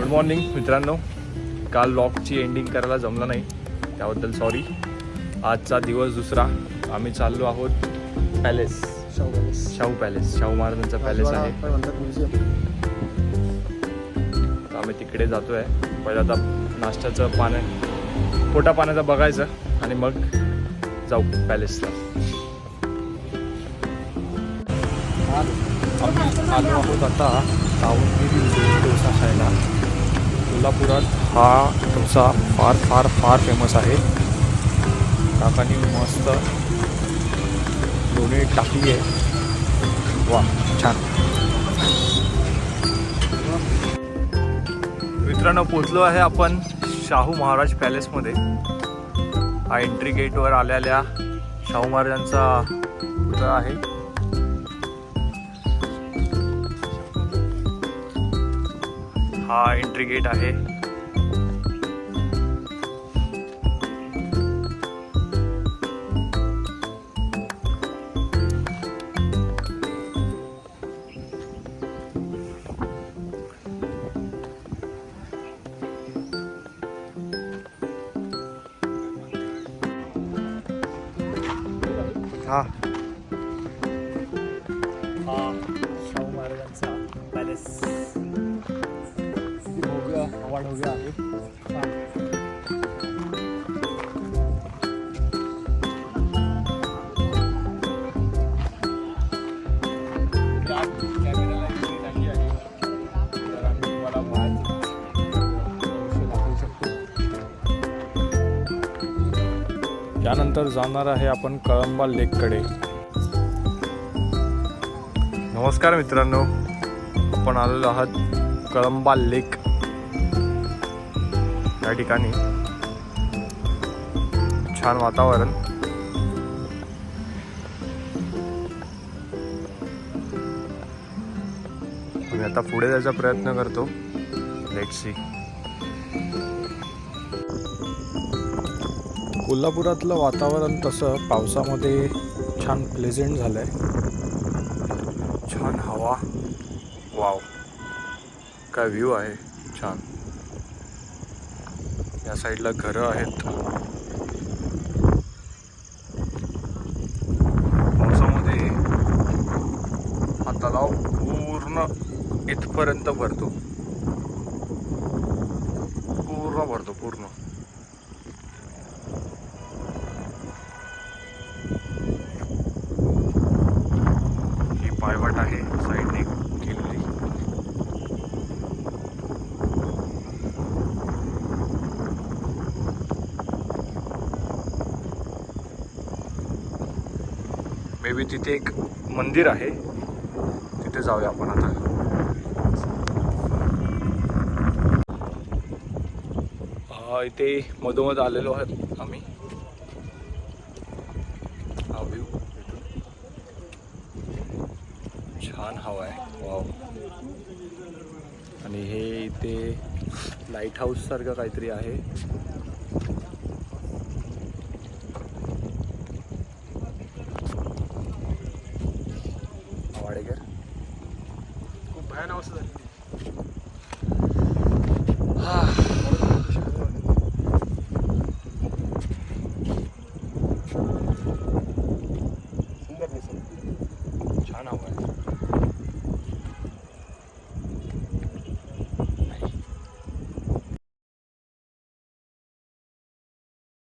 Good morning मित्रांनो. काल व्लॉगची ending करायला जमलं नाही, त्याबद्दल सॉरी. आजचा दिवस दुसरा. आम्ही चाललो आहोत पॅलेस, शाहू पॅलेस, शाहू महाराजांचा पॅलेस आहे. तर आम्ही तिकडे जातो आहे. पहिलं आता नाश्त्याचं पोटा पाण्याचं बघायचं आणि मग जाऊ पॅलेसला. आम्ही आलो आहोत आता सावंतगिरी डोसा खायला. कोल्हापुरात हा डोसा फार फार फार फेमस आहे. काकांनी मस्त लोणी टाकली आहे. वा, छान. मित्रांनो, पोचलो आहे आपण शाहू महाराज पॅलेसमध्ये. हा एंट्री गेटवर आलेल्या शाहू महाराजांचा पुतळा आहे. हा एंट्री गेट आहे. हा शाहू महाराजांचा पॅलेस अवॉर्ड हो गया आहे. यानंतर जाणार आहे आपण कळंबा लेककडे. नमस्कार मित्रांनो, आपण आलेलो आहात कळंबा लेक या ठिकाणी. छान वातावरण. आम्ही आता पुढे जायचा प्रयत्न करतो. Let's see. कोल्हापुरातलं वातावरण तसं पावसामध्ये छान प्लेझेंट झालंय. छान हवा. वाव, काय व्ह्यू आहे छान. या साईडला घरं आहेत. पावसामध्ये हा तलाव पूर्ण इथपर्यंत भरतो. पूर्ण. ही पायवाट आहे साईडने केलेली. मे बी तिथे एक मंदिर आहे, तिथे जाऊया आपण आता. इथे मधोमध आलेलो आहोत आम्ही. हा व्ह्यू छान हवा आहे. वाव. आणि हे इथे लाईट हाऊस सारखं काहीतरी आहे.